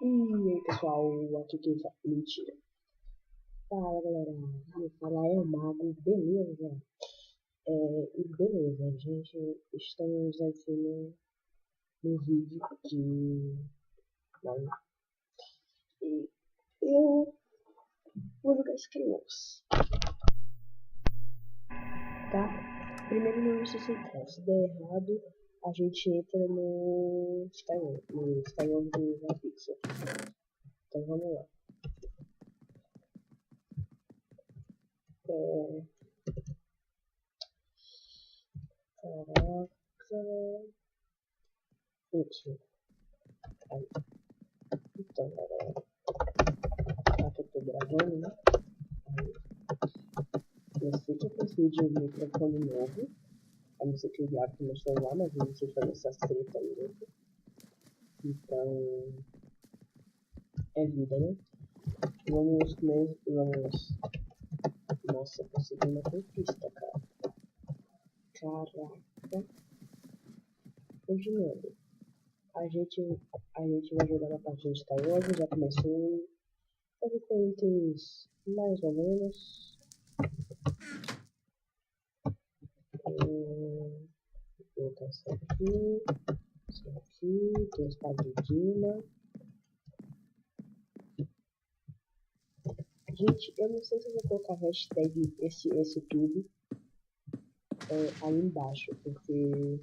E aí pessoal, aqui quem fala. Mentira. Fala galera, me fala é o Mago, beleza? E beleza, gente, estamos aqui no vídeo de. Não, e eu vou jogar Skywars, tá? Primeiro não se centrar, se der errado, a gente entra no Skywars do Rapixel. Então vamos lá. Caraca. Mentira. Aí. Então, galera. Aqui eu tô gravando, né? Aí. Eu sei que eu preciso de um microfone novo. A não ser que eu grave com meu celular, mas eu não sei fazer essas treta ainda. Então. É vida, né? Vamos. Nossa, consegui uma conquista, cara. Caraca. Continuando. A gente vai jogar uma partida de Skywars, já começou. Fazer itens mais ou menos. Vou colocar isso aqui, tem espada de Dina. Gente, eu não sei se eu vou colocar hashtag esse tube aí embaixo, porque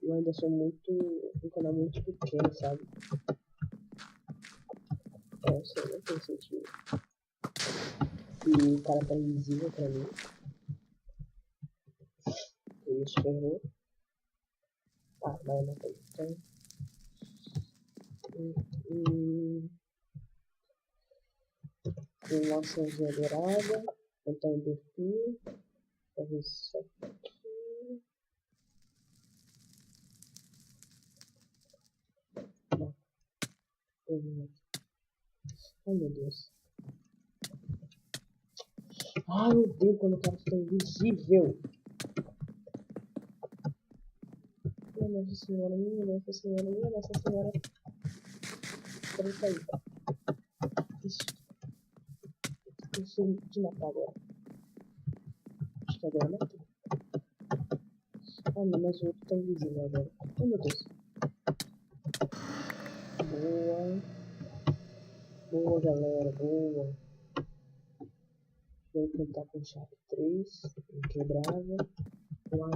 eu ainda sou um canal muito pequeno, sabe? Eu sei, não tem sentido. E o cara tá invisível pra mim. Isso, ferrou. Vai matar então. Com maçãzinha dourada. Então em perfil. Fazer isso aqui. Ai meu Deus. Ai meu Deus, quando o cara fica invisível. Minha Nossa Senhora, minha Nossa Senhora, minha Nossa Senhora. Peraí, aí. Isso de matar agora. Acho que agora matou. Ah não, mas o outro tá invisível agora. Ai meu Deus. Boa. Boa galera, boa. Vou tentar com chave 3. Quebrava. Lá.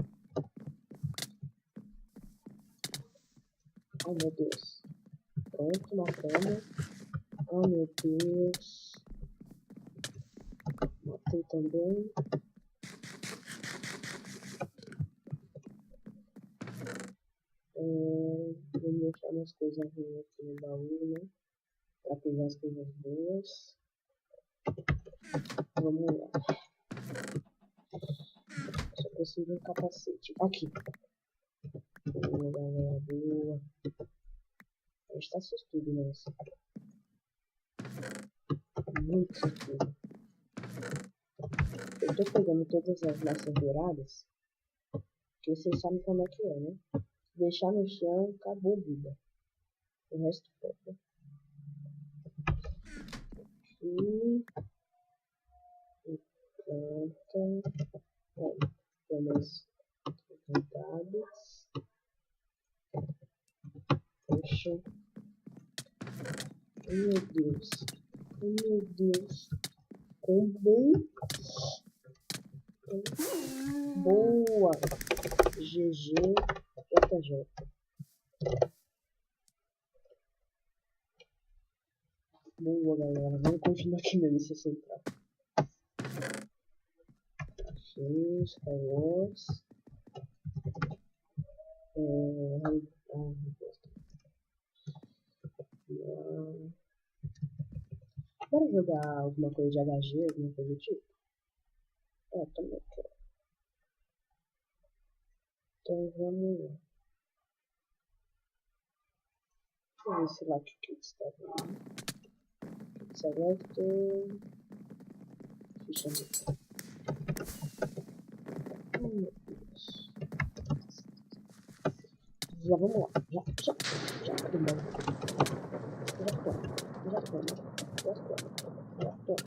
Ai meu Deus. Pronto, matamos. Ai meu Deus. Matei também. Vou deixar umas coisas ruins aqui no baú, né? Pra pegar as coisas boas. Vamos lá. Só preciso de um capacete. Aqui. Boa, galera. Boa. A gente tá sustudo nessa. Muito sustudo. Eu tô pegando todas as massas douradas. Que vocês sabem como é que é, né? Deixar no chão, acabou a vida. O resto pega. Aqui. E pronto. Temos cuidados. Poxa. Meu Deus. Meu Deus. Comprei. Boa. GG. JJ. Boa, galera. Vamos continuar aqui mesmo, se centrar. Skywars. Bora jogar alguma coisa de HG, alguma coisa do tipo? Também quero. Então vamos lá. Deixa eu ver se lá que está vendo. Selector. Ficha de. Ai meu Deus. Já vamos lá. Já. Já Já toma. Já toma. Já toma.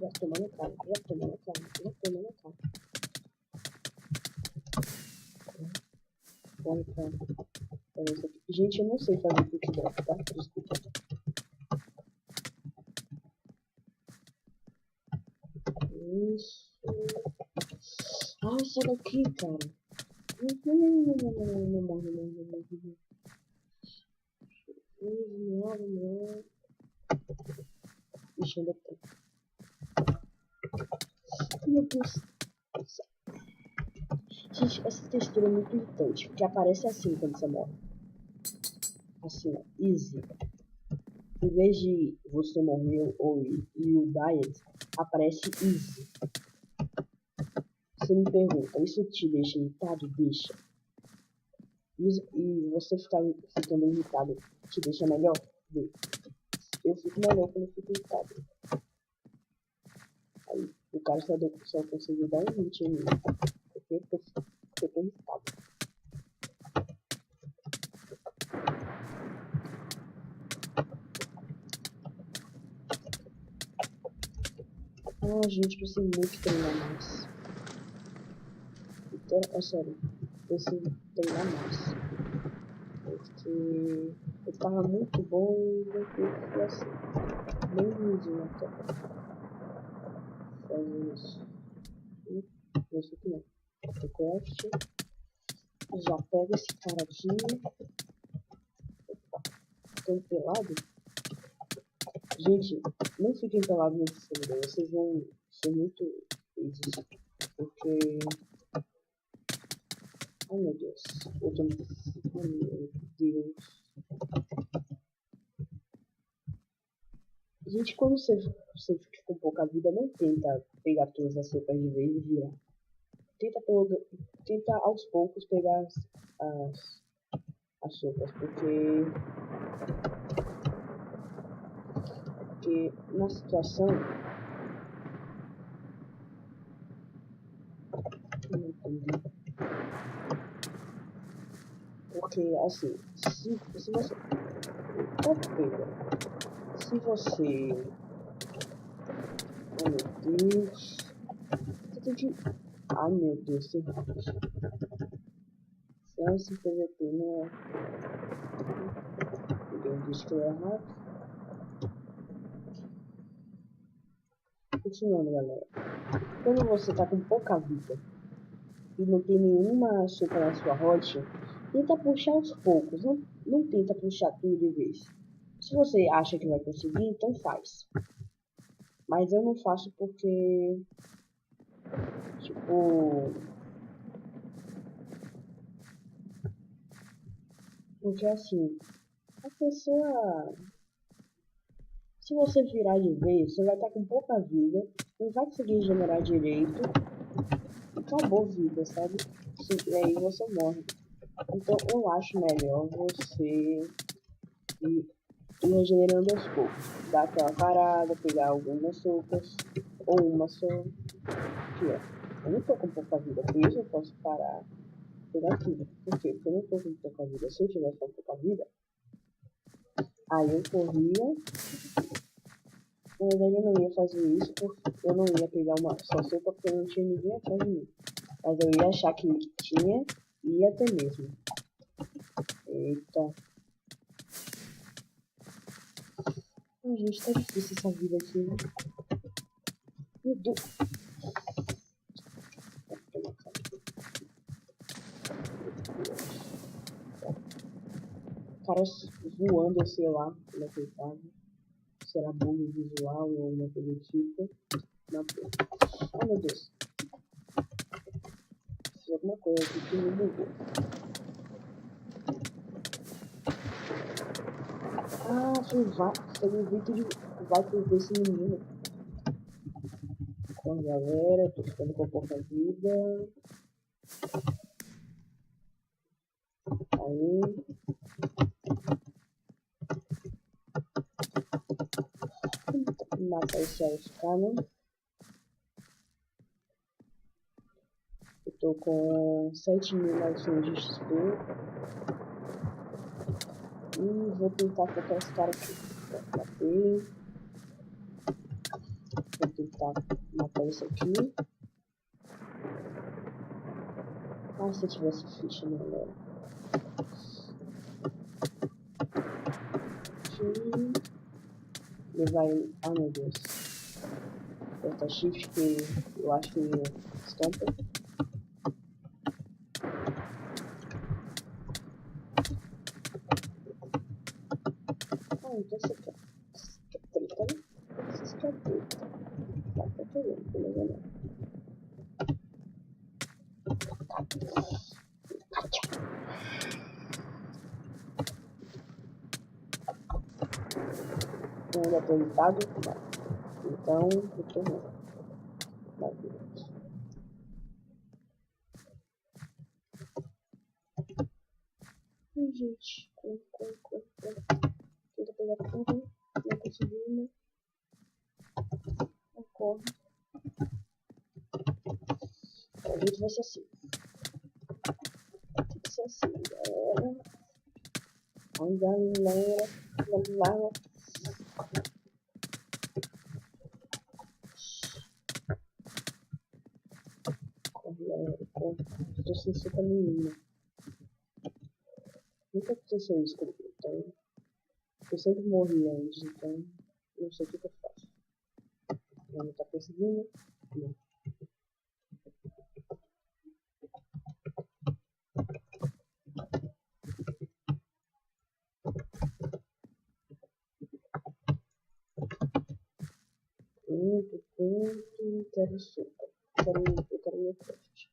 Já toma na cara. Já toma na cara. Já toma na cara. Corre pra isso aqui. Gente, eu não sei fazer futebol, tá? Desculpa. Isso. Ai, sai daqui, cara. Não. Ixi, ainda tem. Meu Deus. Gente, essa textura é muito irritante, porque aparece assim quando você morre. Assim, ó, easy. Em vez de você morreu ou you died, aparece easy. Você me pergunta, isso te deixa irritado? Deixa. E você ficando irritado te deixa melhor? Eu fico melhor quando eu fico irritado. Aí o cara só conseguiu dar um hit em mim. Porque eu tô irritado. Ah, gente, preciso muito treinar mais. Então, é sério, preciso treinar mais. Porque eu tava muito bom e não fui assim. Bem ruimzinho até. Fazer isso. Isso aqui não. Craft. Já pega esse cara aqui. Tô pelado. Gente, não fiquem pelados nesse servidor. Vocês vão ser muito felizes. Porque... Ai meu Deus. Eu tô... Ai meu Deus. Gente, quando você fica com pouca vida, não tenta pegar todas as sopas de vez e virar. Tenta aos poucos pegar as sopas, porque na situação... Não entendi. Porque, assim, se você... Se você... Oh, meu Deus... Você tem que... Ai, meu Deus, sem rápido. Se esse PVP não é... Ninguém disse que eu é rápido. Continuando, galera. Quando você tá com pouca vida e não tem nenhuma sopa na sua rocha, tenta puxar aos poucos, não tenta puxar tudo de vez. Se você acha que vai conseguir, então faz. Mas eu não faço porque, tipo... Porque assim, a pessoa... Se você virar de vez, você vai estar com pouca vida, não vai conseguir regenerar direito, acabou a vida, sabe? E aí você morre. Então eu acho melhor você ir regenerando aos poucos. Dar aquela parada, pegar algumas sopas, ou uma só. Aqui, ó. Eu não tô com pouca vida, por isso eu posso parar, pegar tudo. Por quê? Porque eu não tô com pouca vida. Se eu tivesse com pouca vida, aí eu corria. Na verdade eu não ia fazer isso, porque eu não ia pegar uma só sopa, porque não tinha ninguém atrás de mim. Mas eu ia achar que tinha, e ia ter mesmo. Eita. Ai, gente, tá difícil essa vida aqui, né? Meu Deus. Caras voando, sei lá, como é que ele tava. Será bug visual ou alguma coisa do tipo. Não, ai meu Deus. Fiz alguma coisa aqui que me bugou. Ah, foi um vídeo de vai desse menino. Então galera, tô ficando com pouca vida. Aí. Matar esse Auscana. Eu tô com 7.900 de XP. E vou tentar colocar esse cara aqui. bater. Vou tentar matar isso aqui. Ah, se eu tivesse ficha melhor. Ele vai... Ah, meu Deus. Aperta shift que eu acho que estampa. Ah, então você quer treta, né? Vocês querem treta. Tá, tá querendo, beleza, né? Eu ainda tô irritado, então eu tô ruim. Ai, gente, tenta pegar tudo, não conseguindo. Não corre. O jeito vai ser assim. Tem que ser assim, galera. Ai, galera. Corre, galera. Corre. Tô sem sopa nenhuma. Nunca aconteceu isso comigo, então... Eu sempre morri antes, então... Não sei o que eu faço. Não tá conseguindo? Não. Quero sopa. Eu quero meu craft.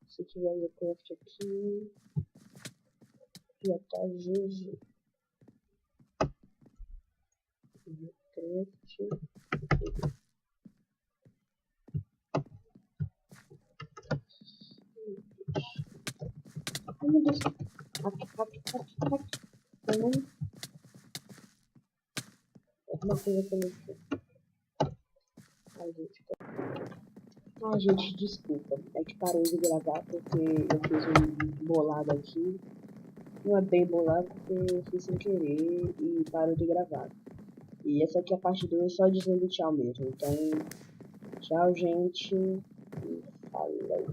Se tiver meu craft aqui, já tá GG. Meu craft. Ai, meu Deus. Hack. Alguma coisa que eu não sei. Ai, gente, desculpa. É que parei de gravar porque eu fiz um bolado aqui. Não é bem bolado porque eu fiz sem querer e parou de gravar. E essa aqui é a parte 2 só dizendo tchau mesmo. Então, tchau, gente. E falou.